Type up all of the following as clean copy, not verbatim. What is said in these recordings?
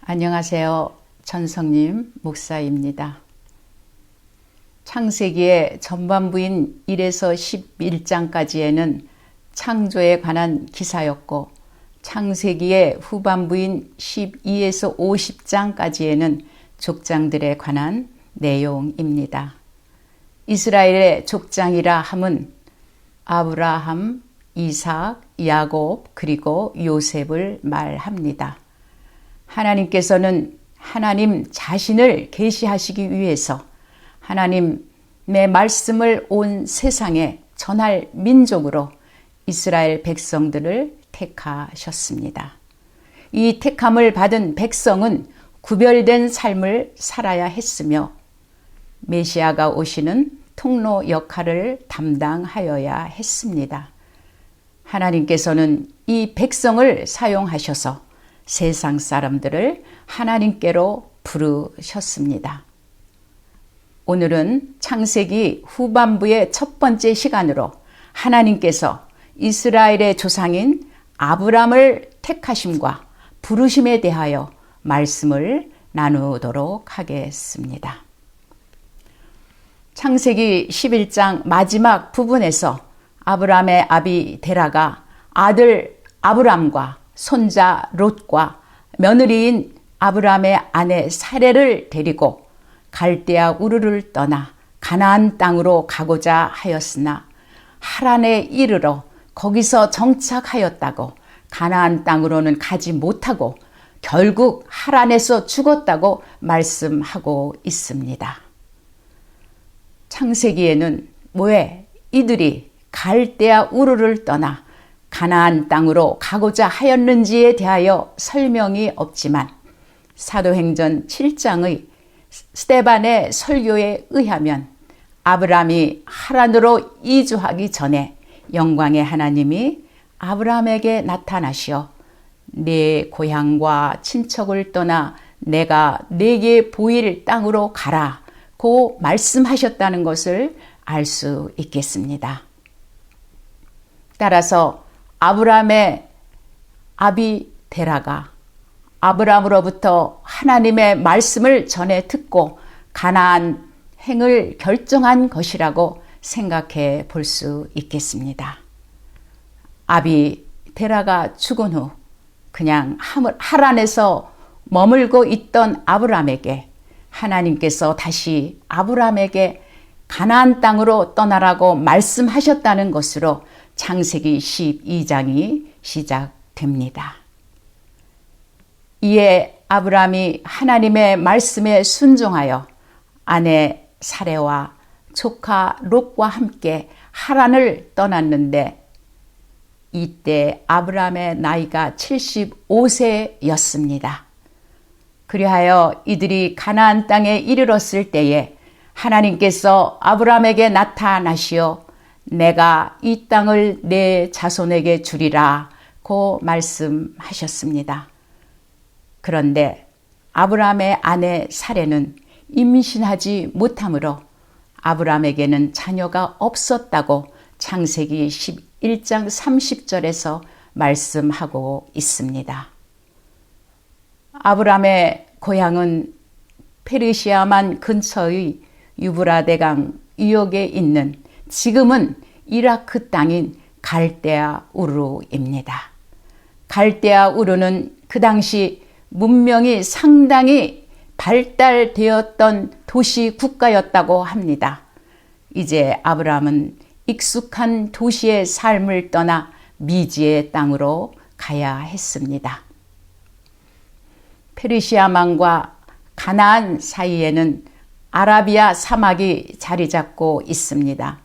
안녕하세요. 전성님 목사입니다. 창세기의 전반부인 1에서 11장까지에는 창조에 관한 기사였고, 창세기의 후반부인 12에서 50장까지에는 족장들에 관한 내용입니다. 이스라엘의 족장이라 함은 아브라함, 이삭, 야곱 그리고 요셉을 말합니다. 하나님께서는 하나님 자신을 계시하시기 위해서 하나님의 말씀을 온 세상에 전할 민족으로 이스라엘 백성들을 택하셨습니다. 이 택함을 받은 백성은 구별된 삶을 살아야 했으며 메시아가 오시는 통로 역할을 담당하여야 했습니다. 하나님께서는 이 백성을 사용하셔서 세상 사람들을 하나님께로 부르셨습니다. 오늘은 창세기 후반부의 첫 번째 시간으로 하나님께서 이스라엘의 조상인 아브람을 택하심과 부르심에 대하여 말씀을 나누도록 하겠습니다. 창세기 11장 마지막 부분에서 아브람의 아비 데라가 아들 아브람과 손자 롯과 며느리인 아브람의 아내 사레를 데리고 갈대아 우르를 떠나 가나안 땅으로 가고자 하였으나 하란에 이르러 거기서 정착하였다고 가나안 땅으로는 가지 못하고 결국 하란에서 죽었다고 말씀하고 있습니다. 창세기에는 왜 이들이 갈대아 우르를 떠나 가나안 땅으로 가고자 하였는지에 대하여 설명이 없지만 사도행전 7장의 스데반의 설교에 의하면 아브람이 하란으로 이주하기 전에 영광의 하나님이 아브람에게 나타나시어 네 고향과 친척을 떠나 내가 네게 보일 땅으로 가라고 말씀하셨다는 것을 알 수 있겠습니다. 따라서 아브람의 아비 데라가 아브람으로부터 하나님의 말씀을 전해 듣고 가나안 행을 결정한 것이라고 생각해 볼 수 있겠습니다. 아비 데라가 죽은 후 그냥 하란에서 머물고 있던 아브람에게 하나님께서 다시 아브람에게 가나안 땅으로 떠나라고 말씀하셨다는 것으로 창세기 12장이 시작됩니다. 이에 아브람이 하나님의 말씀에 순종하여 아내 사레와 조카 롯과 함께 하란을 떠났는데 이때 아브람의 나이가 75세였습니다. 그리하여 이들이 가나안 땅에 이르렀을 때에 하나님께서 아브람에게 나타나시어 내가 이 땅을 내 자손에게 주리라고 말씀하셨습니다. 그런데 아브람의 아내 사레는 임신하지 못하므로 아브람에게는 자녀가 없었다고 창세기 11장 30절에서 말씀하고 있습니다. 아브람의 고향은 페르시아만 근처의 유브라데강 유역에 있는 지금은 이라크 땅인 갈대아 우르입니다. 갈대아 우르는 그 당시 문명이 상당히 발달되었던 도시 국가였다고 합니다. 이제 아브람은 익숙한 도시의 삶을 떠나 미지의 땅으로 가야 했습니다. 페르시아만과 가나안 사이에는 아라비아 사막이 자리 잡고 있습니다.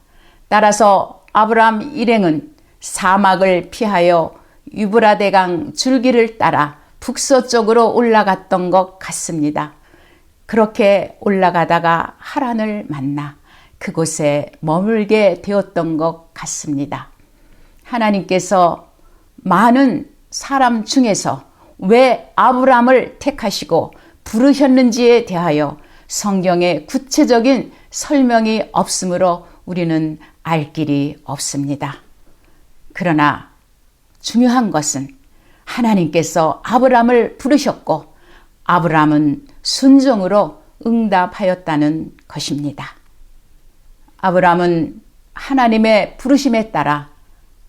따라서 아브람 일행은 사막을 피하여 유브라데강 줄기를 따라 북서쪽으로 올라갔던 것 같습니다. 그렇게 올라가다가 하란을 만나 그곳에 머물게 되었던 것 같습니다. 하나님께서 많은 사람 중에서 왜 아브람을 택하시고 부르셨는지에 대하여 성경에 구체적인 설명이 없으므로 우리는 알 길이 없습니다. 그러나 중요한 것은 하나님께서 아브람을 부르셨고 아브라함은 순종으로 응답하였다는 것입니다. 아브라함은 하나님의 부르심에 따라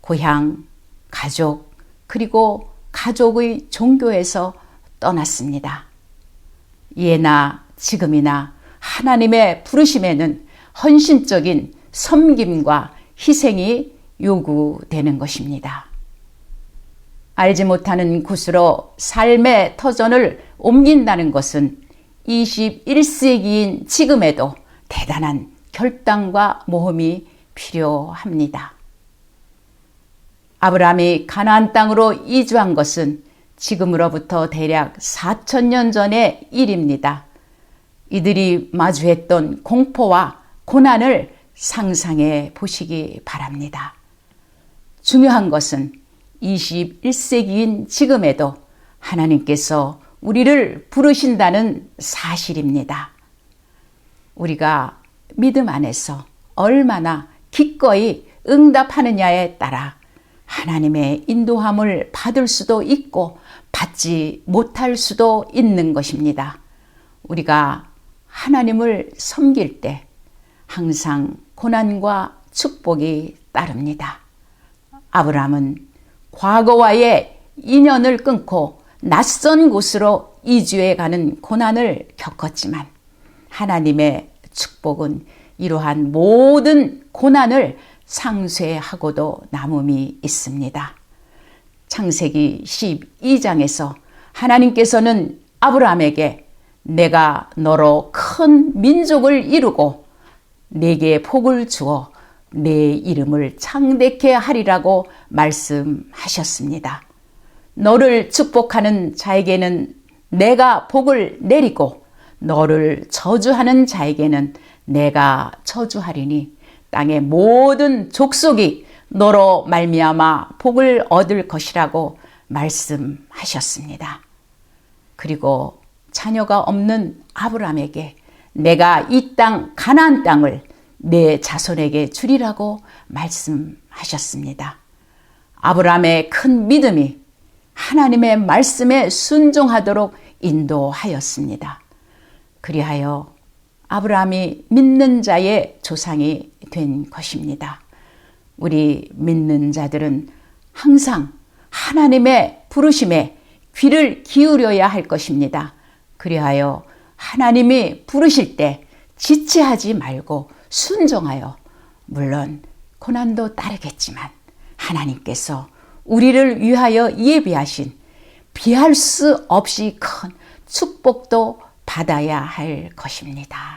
고향, 가족, 그리고 가족의 종교에서 떠났습니다. 예나 지금이나 하나님의 부르심에는 헌신적인 섬김과 희생이 요구되는 것입니다. 알지 못하는 곳으로 삶의 터전을 옮긴다는 것은 21세기인 지금에도 대단한 결단과 모험이 필요합니다. 아브라함이 가나안 땅으로 이주한 것은 지금으로부터 대략 4,000년 전의 일입니다. 이들이 마주했던 공포와 고난을 상상해 보시기 바랍니다. 중요한 것은 21세기인 지금에도 하나님께서 우리를 부르신다는 사실입니다. 우리가 믿음 안에서 얼마나 기꺼이 응답하느냐에 따라 하나님의 인도함을 받을 수도 있고 받지 못할 수도 있는 것입니다. 우리가 하나님을 섬길 때 항상 고난과 축복이 따릅니다. 아브라함은 과거와의 인연을 끊고 낯선 곳으로 이주해 가는 고난을 겪었지만 하나님의 축복은 이러한 모든 고난을 상쇄하고도 남음이 있습니다. 창세기 12장에서 하나님께서는 아브라함에게 내가 너로 큰 민족을 이루고 네게 복을 주어 내 이름을 창대케 하리라고 말씀하셨습니다. 너를 축복하는 자에게는 내가 복을 내리고 너를 저주하는 자에게는 내가 저주하리니 땅의 모든 족속이 너로 말미암아 복을 얻을 것이라고 말씀하셨습니다. 그리고 자녀가 없는 아브라함에게 내가 이 땅 가나안 땅을 내 자손에게 주리라고 말씀하셨습니다. 아브라함의 큰 믿음이 하나님의 말씀에 순종하도록 인도하였습니다. 그리하여 아브라함이 믿는 자의 조상이 된 것입니다. 우리 믿는 자들은 항상 하나님의 부르심에 귀를 기울여야 할 것입니다. 그리하여 하나님이 부르실 때 지체하지 말고 순종하여 물론 고난도 따르겠지만 하나님께서 우리를 위하여 예비하신 비할 수 없이 큰 축복도 받아야 할 것입니다.